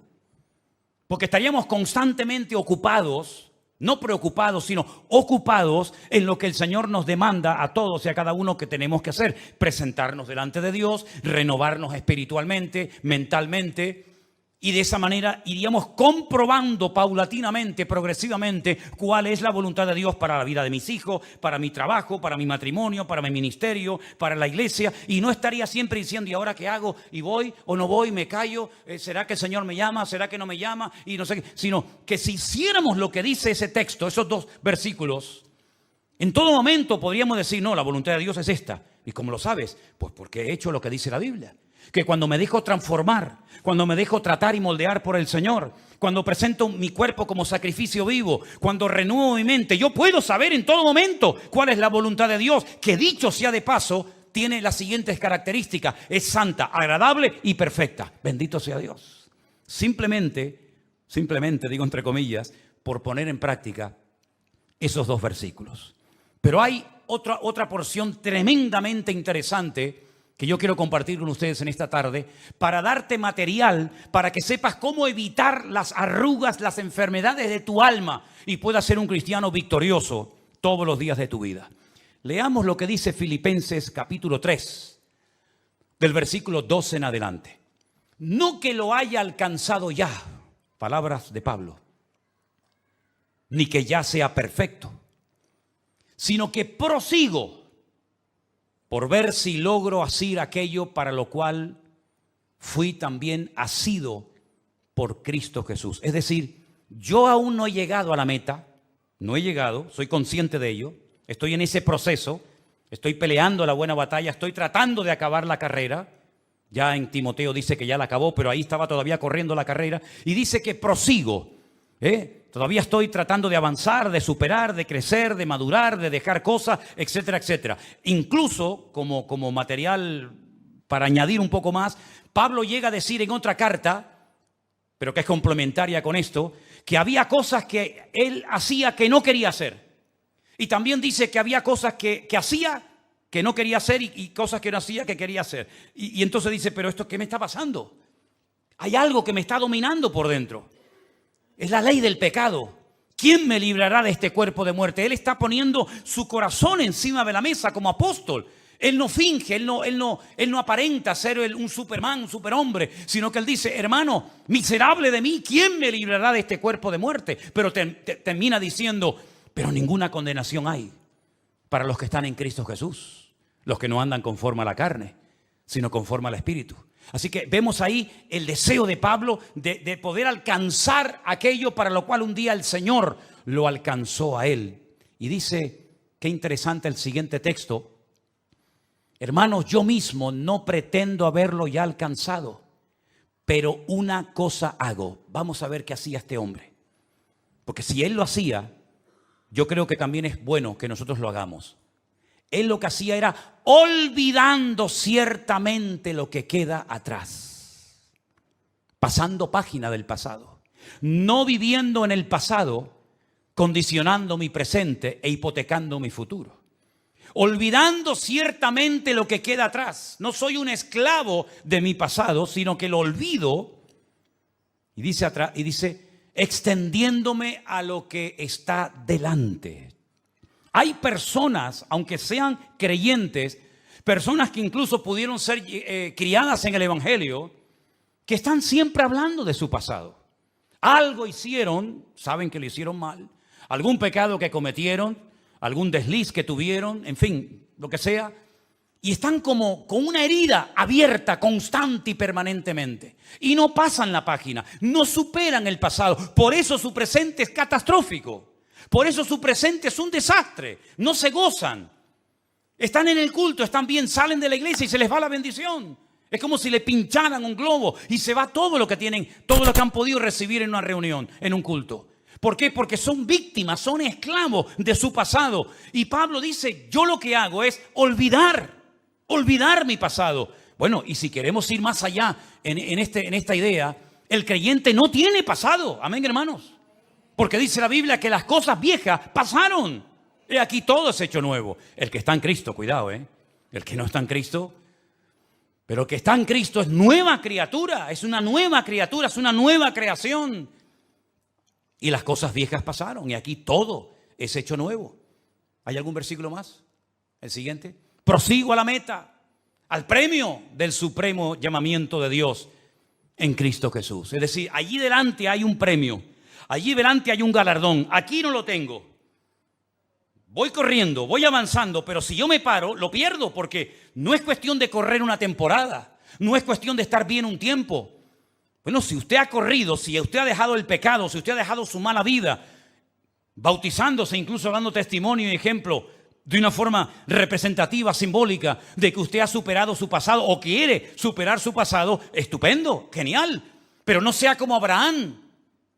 Speaker 2: Porque estaríamos constantemente ocupados, no preocupados, sino ocupados en lo que el Señor nos demanda a todos y a cada uno que tenemos que hacer. Presentarnos delante de Dios, renovarnos espiritualmente, mentalmente. Y de esa manera iríamos comprobando paulatinamente, progresivamente, cuál es la voluntad de Dios para la vida de mis hijos, para mi trabajo, para mi matrimonio, para mi ministerio, para la iglesia. Y no estaría siempre diciendo: ¿y ahora qué hago? ¿Y voy o no voy? ¿Me callo? ¿Será que el Señor me llama? ¿Será que no me llama? Y no sé qué. Sino que si hiciéramos lo que dice ese texto, esos dos versículos, en todo momento podríamos decir: no, la voluntad de Dios es esta. ¿Y cómo lo sabes? Pues porque he hecho lo que dice la Biblia. Que cuando me dejo transformar, cuando me dejo tratar y moldear por el Señor, cuando presento mi cuerpo como sacrificio vivo, cuando renuevo mi mente, yo puedo saber en todo momento cuál es la voluntad de Dios, que dicho sea de paso, tiene las siguientes características: es santa, agradable y perfecta. Bendito sea Dios. Simplemente, digo entre comillas, por poner en práctica esos dos versículos. Pero hay otra porción tremendamente interesante que yo quiero compartir con ustedes en esta tarde, para darte material, para que sepas cómo evitar las arrugas, las enfermedades de tu alma y puedas ser un cristiano victorioso todos los días de tu vida. Leamos lo que dice Filipenses capítulo 3, del versículo 12 en adelante. No que lo haya alcanzado ya, palabras de Pablo, ni que ya sea perfecto, sino que prosigo por ver si logro asir aquello para lo cual fui también asido por Cristo Jesús. Es decir, yo aún no he llegado a la meta, no he llegado, soy consciente de ello, estoy en ese proceso, estoy peleando la buena batalla, estoy tratando de acabar la carrera. Ya en Timoteo dice que ya la acabó, pero ahí estaba todavía corriendo la carrera, y dice que prosigo, todavía estoy tratando de avanzar, de superar, de crecer, de madurar, de dejar cosas, etcétera, etcétera. Incluso, como material para añadir un poco más, Pablo llega a decir en otra carta, pero que es complementaria con esto, que había cosas que él hacía que no quería hacer. Y también dice que había cosas que hacía que no quería hacer y cosas que no hacía que quería hacer. Y entonces dice: pero esto, ¿qué me está pasando? Hay algo que me está dominando por dentro. Es la ley del pecado. ¿Quién me librará de este cuerpo de muerte? Él está poniendo su corazón encima de la mesa como apóstol. Él no finge, él no aparenta ser un Superman, un superhombre, sino que él dice: hermano, miserable de mí, ¿quién me librará de este cuerpo de muerte? Pero termina diciendo: pero ninguna condenación hay para los que están en Cristo Jesús, los que no andan conforme a la carne, sino conforme al Espíritu. Así que vemos ahí el deseo de Pablo de poder alcanzar aquello para lo cual un día el Señor lo alcanzó a él. Y dice, qué interesante el siguiente texto: hermanos, yo mismo no pretendo haberlo ya alcanzado, pero una cosa hago. Vamos a ver qué hacía este hombre, porque si él lo hacía, yo creo que también es bueno que nosotros lo hagamos. Él lo que hacía era olvidando ciertamente lo que queda atrás, pasando página del pasado, no viviendo en el pasado, condicionando mi presente e hipotecando mi futuro. Olvidando ciertamente lo que queda atrás. No soy un esclavo de mi pasado, sino que lo olvido. Y dice extendiéndome a lo que está delante. Hay personas, aunque sean creyentes, personas que incluso pudieron ser criadas en el Evangelio, que están siempre hablando de su pasado. Algo hicieron, saben que lo hicieron mal, algún pecado que cometieron, algún desliz que tuvieron, en fin, lo que sea, y están como con una herida abierta constante y permanentemente. Y no pasan la página, no superan el pasado. Por eso su presente es catastrófico. Por eso su presente es un desastre. No se gozan. Están en el culto, están bien, salen de la iglesia y se les va la bendición. Es como si le pincharan un globo y se va todo lo que tienen, todo lo que han podido recibir en una reunión, en un culto. ¿Por qué? Porque son víctimas, son esclavos de su pasado. Y Pablo dice, yo lo que hago es olvidar mi pasado. Bueno, y si queremos ir más allá en esta idea, el creyente no tiene pasado. Amén, hermanos. Porque dice la Biblia que las cosas viejas pasaron. Y aquí todo es hecho nuevo. El que está en Cristo, cuidado, el que no está en Cristo. Pero el que está en Cristo es nueva criatura. Es una nueva criatura, es una nueva creación. Y las cosas viejas pasaron. Y aquí todo es hecho nuevo. ¿Hay algún versículo más? El siguiente. Prosigo a la meta, al premio del supremo llamamiento de Dios en Cristo Jesús. Es decir, allí delante hay un premio, allí delante hay un galardón. Aquí no lo tengo. Voy corriendo, voy avanzando, pero si yo me paro, lo pierdo, porque no es cuestión de correr una temporada, no es cuestión de estar bien un tiempo. Bueno, si usted ha corrido, si usted ha dejado el pecado, si usted ha dejado su mala vida, bautizándose, incluso dando testimonio y ejemplo, de una forma representativa, simbólica, de que usted ha superado su pasado o quiere superar su pasado, estupendo, genial. Pero no sea como Abraham.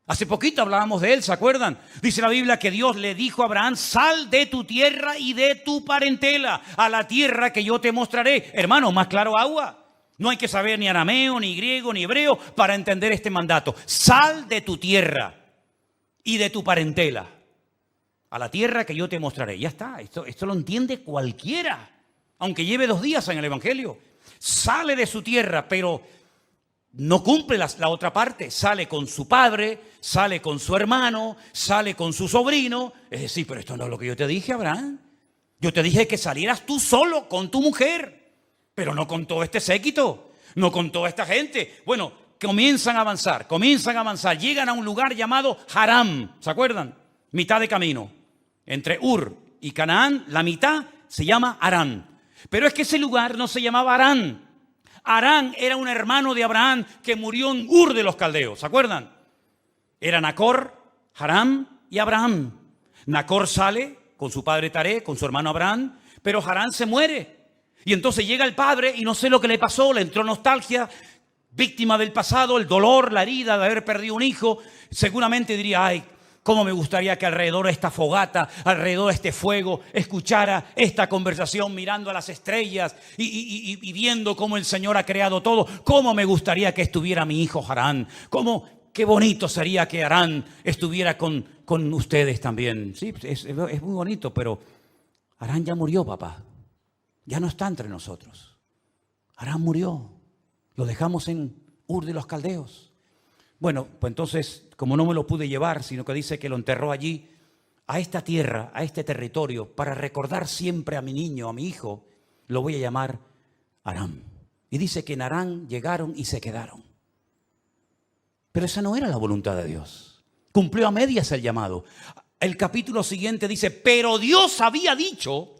Speaker 2: Hace poquito hablábamos de él, ¿se acuerdan? Dice la Biblia que Dios le dijo a Abraham, sal de tu tierra y de tu parentela a la tierra que yo te mostraré. Hermano, más claro agua. No hay que saber ni arameo, ni griego, ni hebreo para entender este mandato. Sal de tu tierra y de tu parentela a la tierra que yo te mostraré. Ya está, esto lo entiende cualquiera, aunque lleve 2 días en el Evangelio. Sale de su tierra, pero no cumple la otra parte. Sale con su padre, sale con su hermano, sale con su sobrino. Es decir, pero esto no es lo que yo te dije, Abraham. Yo te dije que salieras tú solo con tu mujer, pero no con todo este séquito, no con toda esta gente. Bueno, comienzan a avanzar, llegan a un lugar llamado Haram, ¿se acuerdan? Mitad de camino. Entre Ur y Canaán, la mitad se llama Harán. Pero es que ese lugar no se llamaba Harán. Harán era un hermano de Abraham que murió en Ur de los Caldeos, ¿se acuerdan? Era Nacor, Harán y Abraham. Nacor sale con su padre Taré, con su hermano Abraham, pero Harán se muere. Y entonces llega el padre y no sé lo que le pasó, le entró nostalgia, víctima del pasado, el dolor, la herida de haber perdido un hijo. Seguramente diría, ay, cómo me gustaría que alrededor de esta fogata, alrededor de este fuego, escuchara esta conversación mirando a las estrellas y viendo cómo el Señor ha creado todo. Cómo me gustaría que estuviera mi hijo Harán. Qué bonito sería que Harán estuviera con ustedes también. Sí, es muy bonito, pero Harán ya murió, papá. Ya no está entre nosotros. Harán murió. Lo dejamos en Ur de los Caldeos. Bueno, pues entonces, como no me lo pude llevar, sino que dice que lo enterró allí, a esta tierra, a este territorio, para recordar siempre a mi niño, a mi hijo, lo voy a llamar Harán. Y dice que en Harán llegaron y se quedaron. Pero esa no era la voluntad de Dios. Cumplió a medias el llamado. El capítulo siguiente dice, pero Dios había dicho,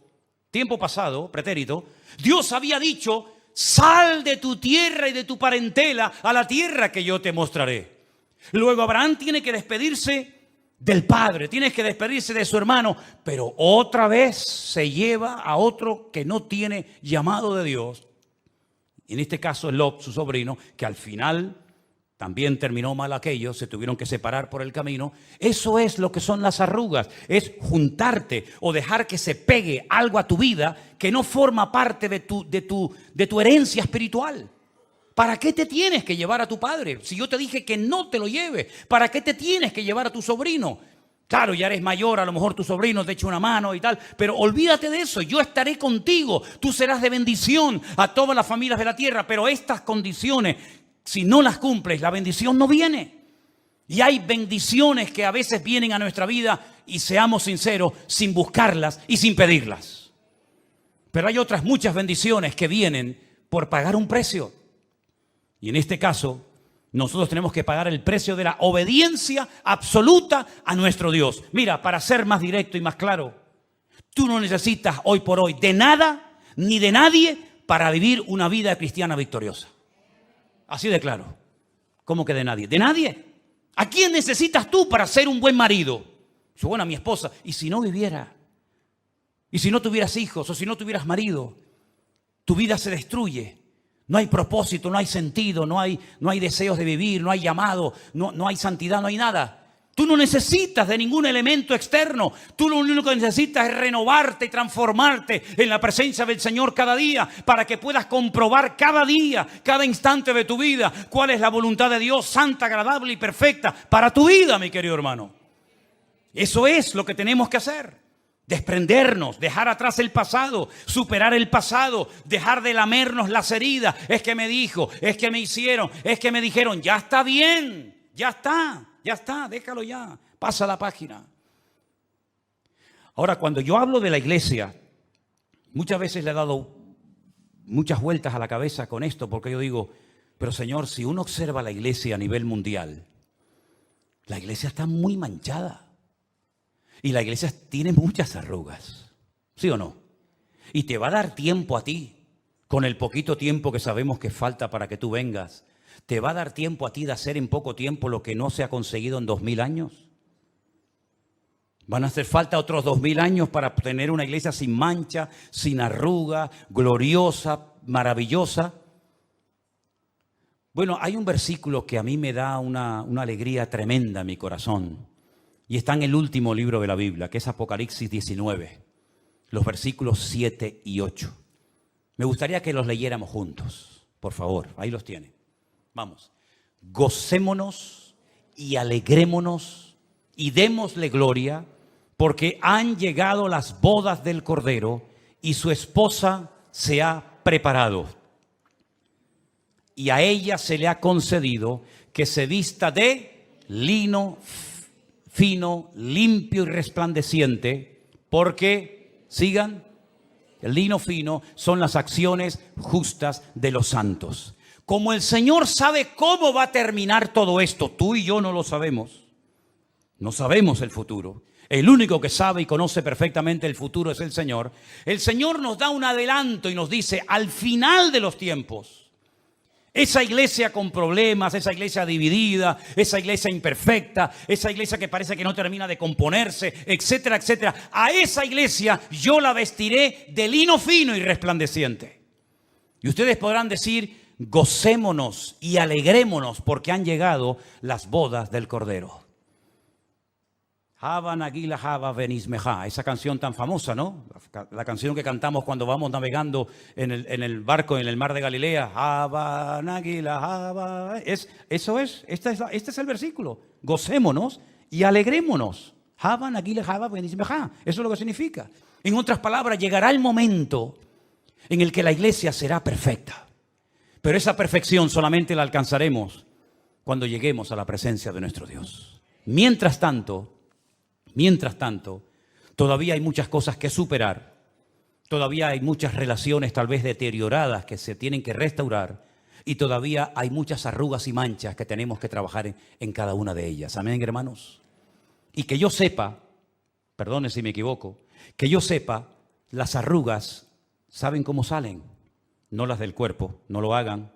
Speaker 2: tiempo pasado, pretérito, Dios había dicho, sal de tu tierra y de tu parentela a la tierra que yo te mostraré. Luego Abraham tiene que despedirse del padre, tiene que despedirse de su hermano, pero otra vez se lleva a otro que no tiene llamado de Dios. En este caso Lot, su sobrino, que al final también terminó mal aquello, se tuvieron que separar por el camino. Eso es lo que son las arrugas, es juntarte o dejar que se pegue algo a tu vida que no forma parte de tu herencia espiritual. ¿Para qué te tienes que llevar a tu padre? Si yo te dije que no te lo lleves, ¿para qué te tienes que llevar a tu sobrino? Claro, ya eres mayor, a lo mejor tu sobrino te echa una mano y tal, pero olvídate de eso, yo estaré contigo, tú serás de bendición a todas las familias de la tierra, pero estas condiciones, si no las cumples, la bendición no viene. Y hay bendiciones que a veces vienen a nuestra vida, y seamos sinceros, sin buscarlas y sin pedirlas. Pero hay otras muchas bendiciones que vienen por pagar un precio. Y en este caso, Nosotros tenemos que pagar el precio de la obediencia absoluta a nuestro Dios. Mira, para ser más directo y más claro, tú no necesitas hoy por hoy de nada ni de nadie para vivir una vida cristiana victoriosa. Así de claro. ¿Cómo que de nadie? ¿De nadie? ¿A quién necesitas tú para ser un buen marido? Yo, bueno, a mi esposa. ¿Y si no viviera? ¿Y si no tuvieras hijos o si no tuvieras marido? Tu vida se destruye. No hay propósito, no hay sentido, no hay deseos de vivir, no hay llamado, no hay santidad, no hay nada. Tú no necesitas de ningún elemento externo. Tú lo único que necesitas es renovarte y transformarte en la presencia del Señor cada día para que puedas comprobar cada día, cada instante de tu vida cuál es la voluntad de Dios santa, agradable y perfecta para tu vida, mi querido hermano. Eso es lo que tenemos que hacer. Desprendernos, dejar atrás el pasado, superar el pasado, dejar de lamernos las heridas. Es que me dijo, es que me hicieron, es que me dijeron. Ya está bien, ya está, déjalo ya, pasa la página. Ahora, cuando yo hablo de la iglesia, muchas veces le he dado muchas vueltas a la cabeza con esto, porque yo digo, pero Señor, si uno observa la iglesia a nivel mundial, la iglesia está muy manchada. Y la iglesia tiene muchas arrugas, ¿sí o no? Y te va a dar tiempo a ti, con el poquito tiempo que sabemos que falta para que tú vengas. ¿Te va a dar tiempo a ti de hacer en poco tiempo lo que no se ha conseguido en 2000 años? ¿Van a hacer falta otros 2000 años para tener una iglesia sin mancha, sin arruga, gloriosa, maravillosa? Bueno, hay un versículo que a mí me da una alegría tremenda en mi corazón. Y está en el último libro de la Biblia, que es Apocalipsis 19, los versículos 7 y 8. Me gustaría que los leyéramos juntos, por favor, ahí los tiene. Vamos. Gocémonos y alegrémonos y démosle gloria, porque han llegado las bodas del Cordero y su esposa se ha preparado. Y a ella se le ha concedido que se vista de lino fino, limpio y resplandeciente, porque, sigan, el lino fino son las acciones justas de los santos. Como el Señor sabe cómo va a terminar todo esto, tú y yo no lo sabemos. No sabemos el futuro. El único que sabe y conoce perfectamente el futuro es el Señor. El Señor nos da un adelanto y nos dice, al final de los tiempos, esa iglesia con problemas, esa iglesia dividida, esa iglesia imperfecta, esa iglesia que parece que no termina de componerse, etcétera, etcétera. A esa iglesia yo la vestiré de lino fino y resplandeciente. Y ustedes podrán decir, gocémonos y alegrémonos porque han llegado las bodas del Cordero. Hava Nagila Hava Benismeja, esa canción tan famosa, ¿no? La canción que cantamos cuando vamos navegando en el barco en el mar de Galilea. Hava Nagila Hava. Este es el versículo. Gocémonos y alegrémonos. Hava Nagila Hava Benismeja. Eso es lo que significa. En otras palabras, llegará el momento en el que la iglesia será perfecta. Pero esa perfección solamente la alcanzaremos cuando lleguemos a la presencia de nuestro Dios. Mientras tanto, todavía hay muchas cosas que superar. Todavía hay muchas relaciones tal vez deterioradas que se tienen que restaurar. Y todavía hay muchas arrugas y manchas que tenemos que trabajar en cada una de ellas. Amén, hermanos. Y que yo sepa, perdone si me equivoco, que yo sepa, las arrugas, ¿saben cómo salen? No las del cuerpo, no lo hagan,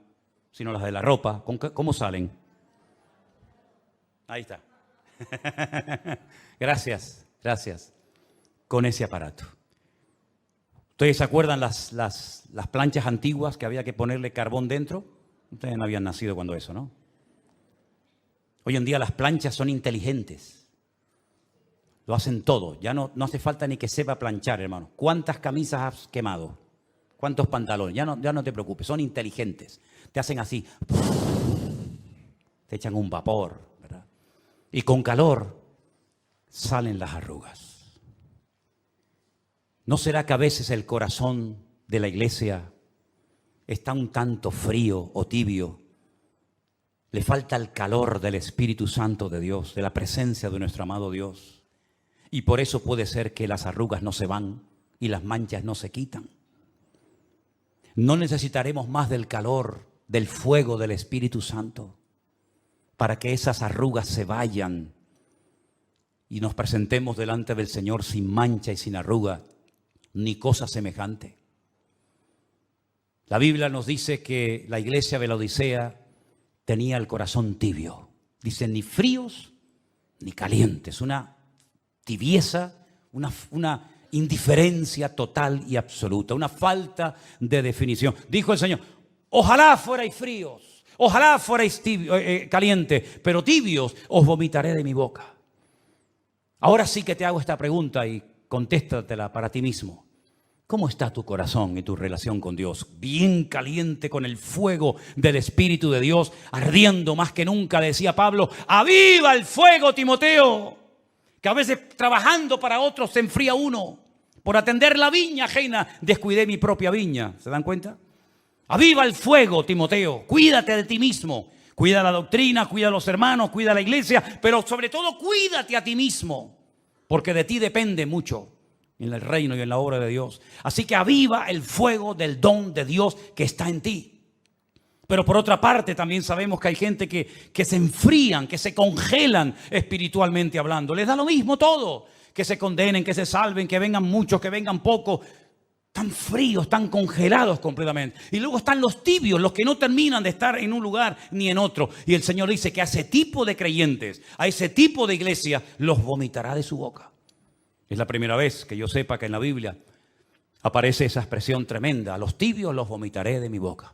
Speaker 2: sino las de la ropa. ¿Cómo salen? Ahí está. Gracias. Con ese aparato. ¿Ustedes se acuerdan las planchas antiguas que había que ponerle carbón dentro? Ustedes no habían nacido cuando eso, ¿no? Hoy en día las planchas son inteligentes. Lo hacen todo. Ya no hace falta ni que sepa planchar, hermano. ¿Cuántas camisas has quemado? ¿Cuántos pantalones? Ya no te preocupes, son inteligentes. Te hacen así. Te echan un vapor, ¿verdad? Y con calor salen las arrugas. ¿No será que a veces el corazón de la iglesia está un tanto frío o tibio? Le falta el calor del Espíritu Santo de Dios, de la presencia de nuestro amado Dios. Y por eso puede ser que las arrugas no se van y las manchas no se quitan. No necesitaremos más del calor, del fuego del Espíritu Santo. para que esas arrugas se vayan y nos presentemos delante del Señor sin mancha y sin arruga, ni cosa semejante. La Biblia nos dice que la iglesia de la Odisea tenía el corazón tibio. Dice, ni fríos ni calientes, una tibieza, una indiferencia total y absoluta, una falta de definición. Dijo el Señor, ojalá fuerais fríos, ojalá fuerais calientes, pero tibios os vomitaré de mi boca. Ahora sí que te hago esta pregunta y contéstatela para ti mismo. ¿Cómo está tu corazón y tu relación con Dios? Bien caliente con el fuego del Espíritu de Dios, ardiendo más que nunca, decía Pablo, ¡aviva el fuego, Timoteo! Que a veces trabajando para otros se enfría uno. Por atender la viña ajena, descuidé mi propia viña. ¿Se dan cuenta? ¡Aviva el fuego, Timoteo! Cuídate de ti mismo. Cuida la doctrina, cuida a los hermanos, cuida a la iglesia, pero sobre todo cuídate a ti mismo, porque de ti depende mucho en el reino y en la obra de Dios. Así que aviva el fuego del don de Dios que está en ti. Pero por otra parte también sabemos que hay gente que se enfrían, que se congelan espiritualmente hablando. Les da lo mismo todo, que se condenen, que se salven, que vengan muchos, que vengan pocos. Tan fríos, tan congelados completamente. Y luego están los tibios, los que no terminan de estar en un lugar ni en otro. Y el Señor dice que a ese tipo de creyentes, a ese tipo de iglesia, los vomitará de su boca. Es la primera vez que yo sepa que en la Biblia aparece esa expresión tremenda. A los tibios los vomitaré de mi boca.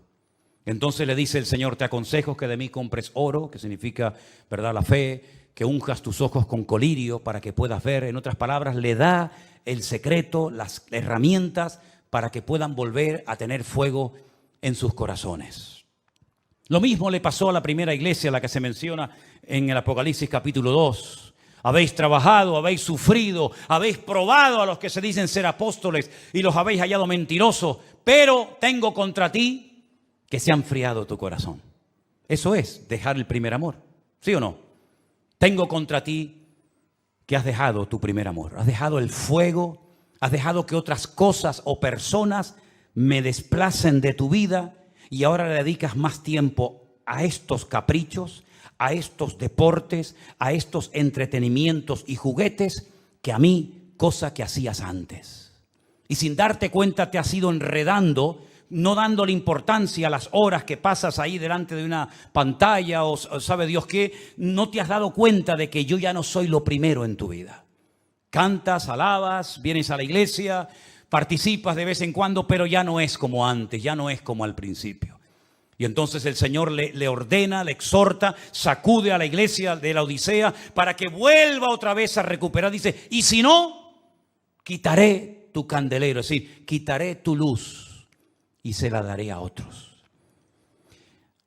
Speaker 2: Entonces le dice el Señor, te aconsejo que de mí compres oro, que significa, ¿verdad?, la fe, que unjas tus ojos con colirio para que puedas ver. En otras palabras, le da el secreto, las herramientas para que puedan volver a tener fuego en sus corazones. Lo mismo le pasó a la primera iglesia, la que se menciona en el Apocalipsis capítulo 2. Habéis trabajado, habéis sufrido, habéis probado a los que se dicen ser apóstoles y los habéis hallado mentirosos, pero tengo contra ti que se ha enfriado tu corazón. Eso es dejar el primer amor, ¿sí o no? Tengo contra ti que has dejado tu primer amor, has dejado el fuego, has dejado que otras cosas o personas me desplacen de tu vida y ahora le dedicas más tiempo a estos caprichos, a estos deportes, a estos entretenimientos y juguetes que a mí, cosa que hacías antes. Y sin darte cuenta te has ido enredando, no dándole importancia a las horas que pasas ahí delante de una pantalla o sabe Dios qué, no te has dado cuenta de que yo ya no soy lo primero en tu vida. Cantas, alabas, vienes a la iglesia, participas de vez en cuando, pero ya no es como antes, ya no es como al principio. Y entonces el Señor le ordena, le exhorta, sacude a la iglesia de la Odisea para que vuelva otra vez a recuperar. Dice, y si no, quitaré tu candelero, es decir, quitaré tu luz y se la daré a otros.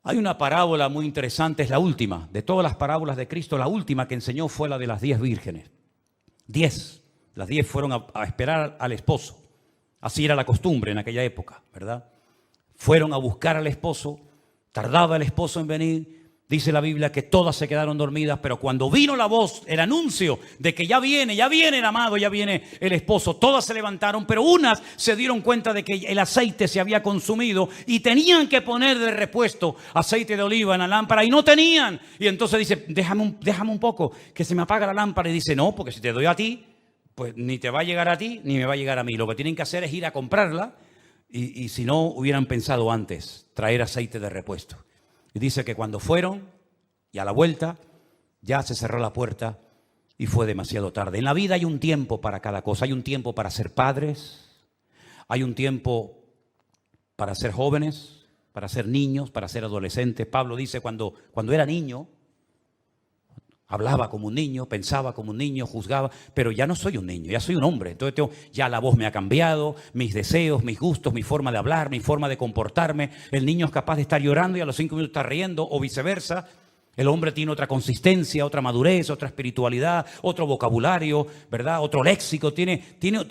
Speaker 2: Hay una parábola muy interesante, es la última, de todas las parábolas de Cristo, la última que enseñó fue la de las 10 vírgenes. 10, las 10 fueron a esperar al esposo. Así era la costumbre en aquella época, ¿verdad? Fueron a buscar al esposo, tardaba el esposo en venir. Dice la Biblia que todas se quedaron dormidas, pero cuando vino la voz, el anuncio de que ya viene el amado, ya viene el esposo, todas se levantaron, pero unas se dieron cuenta de que el aceite se había consumido y tenían que poner de repuesto aceite de oliva en la lámpara y no tenían. Y entonces dice, déjame un poco, que se me apaga la lámpara. Y dice, no, porque si te doy a ti, pues ni te va a llegar a ti, ni me va a llegar a mí. Lo que tienen que hacer es ir a comprarla y si no, hubieran pensado antes, traer aceite de repuesto. Y dice que cuando fueron y a la vuelta ya se cerró la puerta y fue demasiado tarde. En la vida hay un tiempo para cada cosa. Hay un tiempo para ser padres, hay un tiempo para ser jóvenes, para ser niños, para ser adolescentes. Pablo dice cuando era niño, hablaba como un niño, pensaba como un niño, juzgaba, pero ya no soy un niño, ya soy un hombre. Entonces ya la voz me ha cambiado, mis deseos, mis gustos, mi forma de hablar, mi forma de comportarme. El niño es capaz de estar llorando y a los 5 minutos está riendo o viceversa. El hombre tiene otra consistencia, otra madurez, otra espiritualidad, otro vocabulario, ¿verdad? Otro léxico, tiene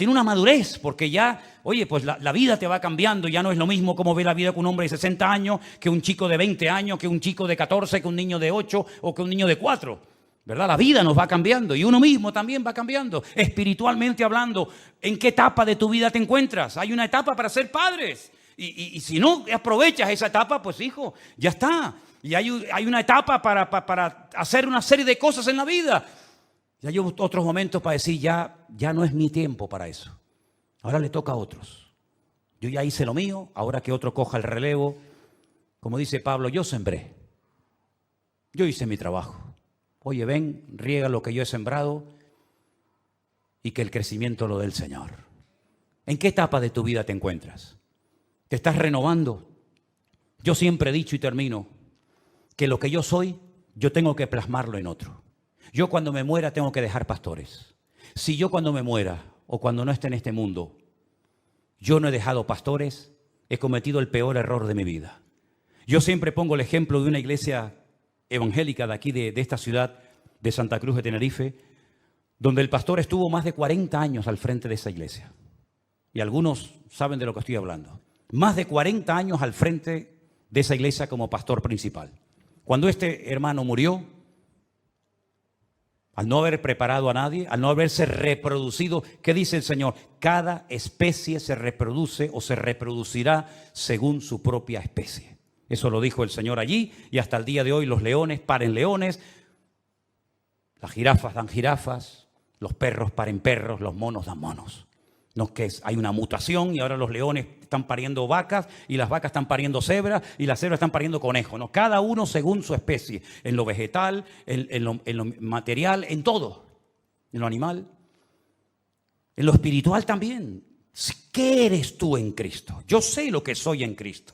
Speaker 2: una madurez porque ya, oye, pues la vida te va cambiando, ya no es lo mismo como ve la vida con un hombre de 60 años, que un chico de 20 años, que un chico de 14, que un niño de 8 o que un niño de 4. ¿Verdad? La vida nos va cambiando y uno mismo también va cambiando. Espiritualmente hablando, ¿en qué etapa de tu vida te encuentras? Hay una etapa para ser padres Y si no aprovechas esa etapa, pues hijo, ya está. Y hay una etapa para hacer una serie de cosas en la vida. Y hay otros momentos para decir, ya no es mi tiempo para eso. Ahora le toca a otros. Yo ya hice lo mío, ahora que otro coja el relevo. Como dice Pablo, yo sembré. Yo hice mi trabajo. Oye, ven, riega lo que yo he sembrado y que el crecimiento lo dé el Señor. ¿En qué etapa de tu vida te encuentras? ¿Te estás renovando? Yo siempre he dicho y termino que lo que yo soy, yo tengo que plasmarlo en otro. Yo cuando me muera tengo que dejar pastores. Si yo cuando me muera o cuando no esté en este mundo, yo no he dejado pastores, he cometido el peor error de mi vida. Yo siempre pongo el ejemplo de una iglesia evangélica de aquí, de esta ciudad de Santa Cruz de Tenerife, donde el pastor estuvo más de 40 años al frente de esa iglesia. Y algunos saben de lo que estoy hablando. Más de 40 años al frente de esa iglesia como pastor principal. Cuando este hermano murió, al no haber preparado a nadie, al no haberse reproducido, ¿qué dice el Señor? Cada especie se reproduce o se reproducirá según su propia especie. Eso lo dijo el Señor allí, y hasta el día de hoy los leones paren leones, las jirafas dan jirafas, los perros paren perros, los monos dan monos. No es que hay una mutación y ahora los leones están pariendo vacas y las vacas están pariendo cebras y las cebras están pariendo conejos. No, cada uno según su especie, en lo vegetal, en lo material, en todo, en lo animal, en lo espiritual también. ¿Qué eres tú en Cristo? Yo sé lo que soy en Cristo.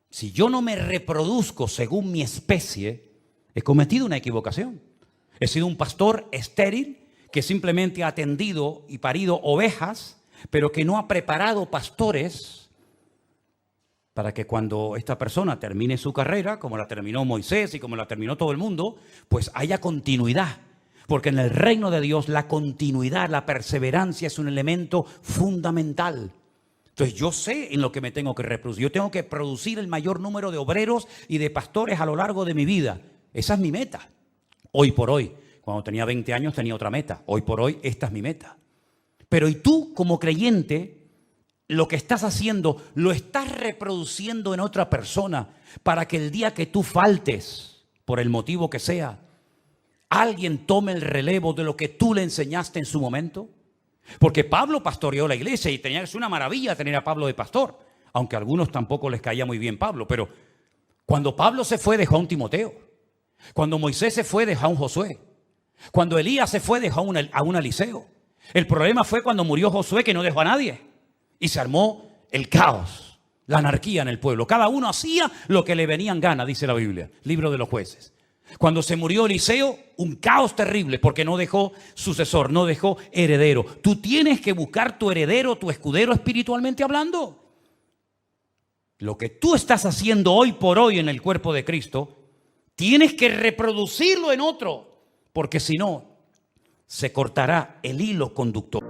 Speaker 2: Si yo no me reproduzco según mi especie, he cometido una equivocación. He sido un pastor estéril que simplemente ha atendido y parido ovejas, pero que no ha preparado pastores para que cuando esta persona termine su carrera, como la terminó Moisés y como la terminó todo el mundo, pues haya continuidad. Porque en el reino de Dios la continuidad, la perseverancia es un elemento fundamental. Entonces yo sé en lo que me tengo que reproducir. Yo tengo que producir el mayor número de obreros y de pastores a lo largo de mi vida. Esa es mi meta. Hoy por hoy. Cuando tenía 20 años tenía otra meta. Hoy por hoy esta es mi meta. Pero y tú como creyente, lo que estás haciendo, lo estás reproduciendo en otra persona para que el día que tú faltes, por el motivo que sea, alguien tome el relevo de lo que tú le enseñaste en su momento. Porque Pablo pastoreó la iglesia y es una maravilla tener a Pablo de pastor, aunque a algunos tampoco les caía muy bien Pablo. Pero cuando Pablo se fue dejó a un Timoteo, cuando Moisés se fue dejó a un Josué, cuando Elías se fue dejó a un Eliseo. El problema fue cuando murió Josué, que no dejó a nadie y se armó el caos, la anarquía en el pueblo. Cada uno hacía lo que le venía en gana, dice la Biblia, libro de los jueces. Cuando se murió Eliseo, un caos terrible porque no dejó sucesor, no dejó heredero. Tú tienes que buscar tu heredero, tu escudero espiritualmente hablando. Lo que tú estás haciendo hoy por hoy en el cuerpo de Cristo, tienes que reproducirlo en otro, porque si no, se cortará el hilo conductor.